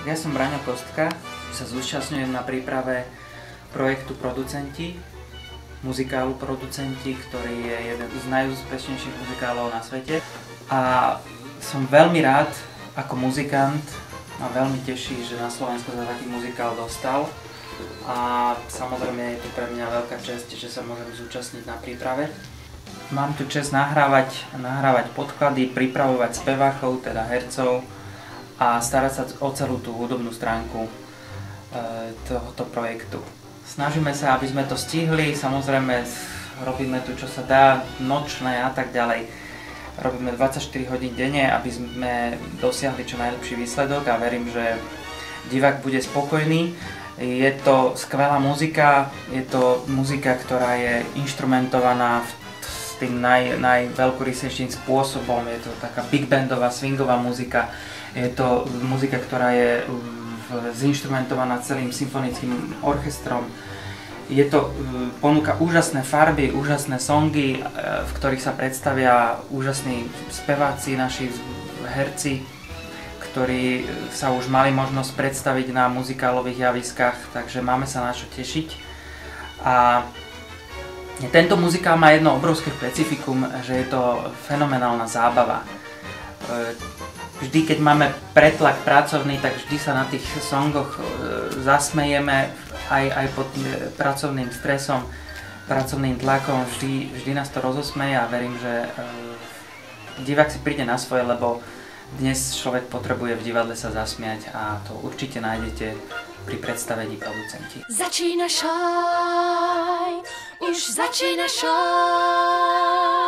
Ja som Braňo Kostka, sa zúčastňujem na príprave projektu Producenti, muzikálu Producenti, ktorý je jeden z najúspešnejších muzikálov na svete. A som veľmi rád ako muzikant, ma veľmi teší, že na Slovensku sa taký muzikál dostal. A samozrejme je to pre mňa veľká česť, že sa môžem zúčastniť na príprave. Mám tu česť nahrávať podklady, pripravovať spevákov, teda hercov, a starať sa o celú tú hudobnú stránku tohoto projektu. Snažíme sa, aby sme to stihli, samozrejme robíme tu čo sa dá, nočné a tak ďalej. Robíme 24 hodín denne, aby sme dosiahli čo najlepší výsledok a verím, že divák bude spokojný. Je to skvelá muzika, je to muzika, ktorá je inštrumentovaná s tým najveľkorysejším spôsobom, je to taká big bandová, swingová muzika. Je to muzika, ktorá je zinštrumentovaná celým symfonickým orchestrom. Ponúka úžasné farby, úžasné songy, v ktorých sa predstavia úžasní speváci, naši herci, ktorí sa už mali možnosť predstaviť na muzikálových javiskách, takže máme sa na čo tešiť. A tento muzikál má jedno obrovské špecifikum, že je to fenomenálna zábava. Vždy, keď máme pretlak pracovný, tak vždy sa na tých songoch zasmejeme, aj pod pracovným stresom, pracovným tlakom, vždy nás to rozosmeje a verím, že divák si príde na svoje, lebo dnes človek potrebuje v divadle sa zasmiať a to určite nájdete pri predstavení Producenti. Začína šaj, už začína šaj.